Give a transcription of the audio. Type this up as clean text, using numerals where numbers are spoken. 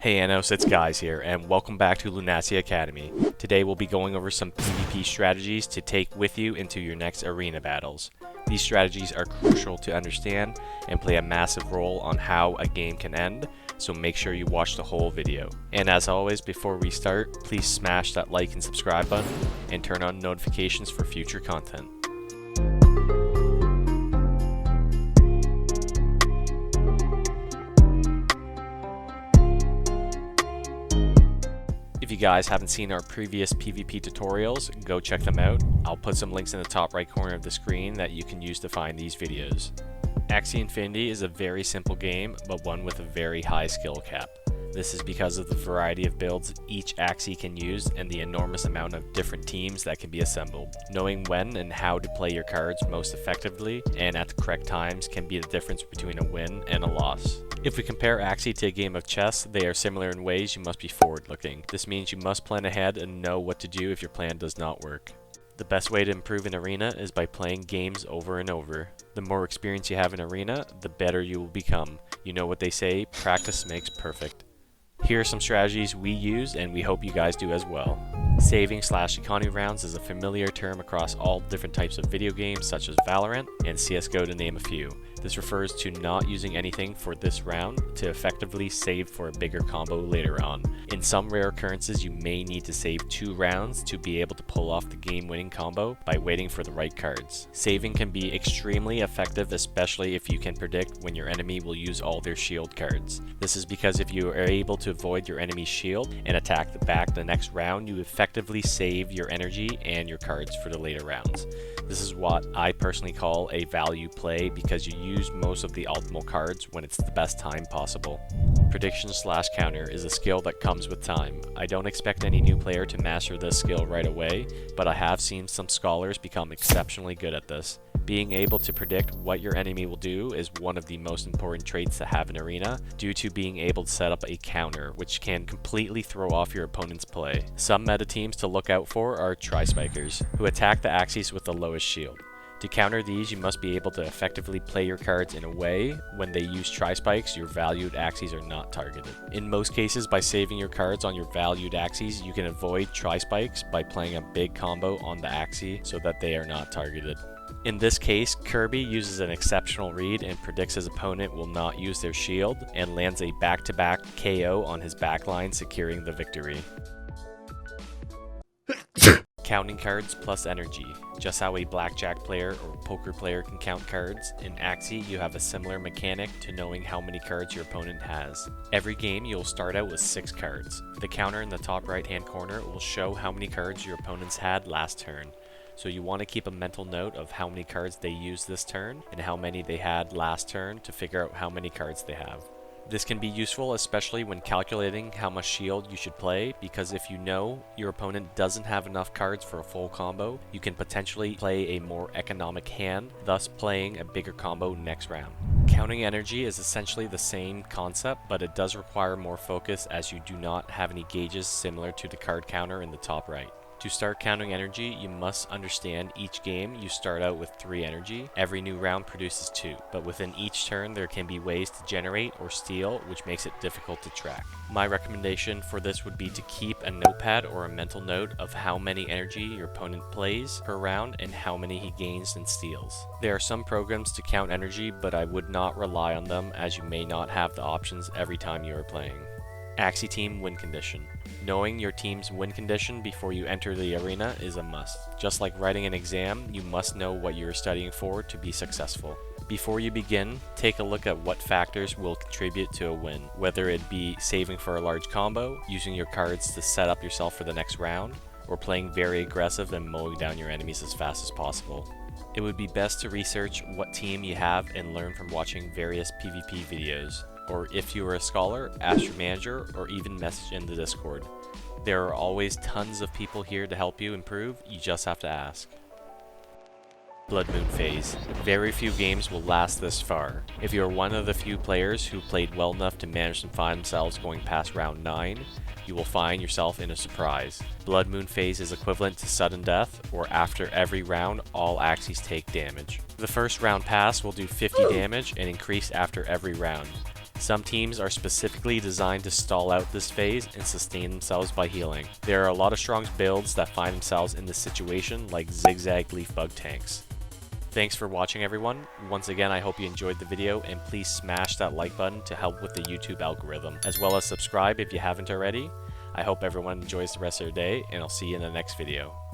Hey Anos, it's Guys here, and welcome back to LunaciaAcademy. Today we'll be going over some PvP strategies to take with you into your next arena battles. These strategies are crucial to understand and play a massive role on how a game can end, so make sure you watch the whole video. And as always, before we start, please smash that like and subscribe button, and turn on notifications for future content. If you guys haven't seen our previous PvP tutorials, go check them out. I'll put some links in the top right corner of the screen that you can use to find these videos. Axie Infinity is a very simple game, but one with a very high skill cap. This is because of the variety of builds each Axie can use and the enormous amount of different teams that can be assembled. Knowing when and how to play your cards most effectively and at the correct times can be the difference between a win and a loss. If we compare Axie to a game of chess, they are similar in ways you must be forward-looking. This means you must plan ahead and know what to do if your plan does not work. The best way to improve an arena is by playing games over and over. The more experience you have in arena, the better you will become. You know what they say, practice makes perfect. Here are some strategies we use and we hope you guys do as well. Saving/economy rounds is a familiar term across all different types of video games such as Valorant and CSGO to name a few. This refers to not using anything for this round to effectively save for a bigger combo later on. In some rare occurrences, you may need to save 2 rounds to be able to pull off the game-winning combo by waiting for the right cards. Saving can be extremely effective, especially if you can predict when your enemy will use all their shield cards. This is because if you are able to avoid your enemy's shield and attack back the next round, you effectively save your energy and your cards for the later rounds. This is what I personally call a value play because you use most of the optimal cards when it's the best time possible. Prediction/counter is a skill that comes with time. I don't expect any new player to master this skill right away, but I have seen some scholars become exceptionally good at this. Being able to predict what your enemy will do is one of the most important traits to have in Arena, due to being able to set up a counter, which can completely throw off your opponent's play. Some meta teams to look out for are Tri-Spikers, who attack the Axies with the lowest shield. To counter these, you must be able to effectively play your cards in a way when they use Tri-Spikes, your valued Axies are not targeted. In most cases, by saving your cards on your valued Axies, you can avoid Tri-Spikes by playing a big combo on the Axie so that they are not targeted. In this case, Kirby uses an exceptional read and predicts his opponent will not use their shield and lands a back-to-back KO on his backline, securing the victory. Counting cards plus energy. Just how a blackjack player or poker player can count cards, in Axie you have a similar mechanic to knowing how many cards your opponent has. Every game you'll start out with 6 cards. The counter in the top right hand corner will show how many cards your opponents had last turn. So you want to keep a mental note of how many cards they used this turn and how many they had last turn to figure out how many cards they have. This can be useful especially when calculating how much shield you should play, because if you know your opponent doesn't have enough cards for a full combo, you can potentially play a more economic hand, thus playing a bigger combo next round. Counting energy is essentially the same concept, but it does require more focus as you do not have any gauges similar to the card counter in the top right. To start counting energy, you must understand each game you start out with 3 energy. Every new round produces 2, but within each turn there can be ways to generate or steal, which makes it difficult to track. My recommendation for this would be to keep a notepad or a mental note of how many energy your opponent plays per round and how many he gains and steals. There are some programs to count energy, but I would not rely on them as you may not have the options every time you are playing. Axie team win condition. Knowing your team's win condition before you enter the arena is a must. Just like writing an exam, you must know what you are studying for to be successful. Before you begin, take a look at what factors will contribute to a win, whether it be saving for a large combo, using your cards to set up yourself for the next round, or playing very aggressive and mowing down your enemies as fast as possible. It would be best to research what team you have and learn from watching various PvP videos. Or if you are a scholar, ask your manager or even message in the Discord. There are always tons of people here to help you improve, you just have to ask. Blood Moon phase. Very few games will last this far. If you are one of the few players who played well enough to manage to find themselves going past round 9, you will find yourself in a surprise. Blood Moon phase is equivalent to sudden death, or after every round all Axies take damage. The first round pass will do 50 damage and increase after every round. Some teams are specifically designed to stall out this phase and sustain themselves by healing. There are a lot of strong builds that find themselves in this situation, like zigzag leaf bug tanks. Thanks for watching, everyone. Once again, I hope you enjoyed the video, and please smash that like button to help with the YouTube algorithm, as well as subscribe if you haven't already. I hope everyone enjoys the rest of their day, and I'll see you in the next video.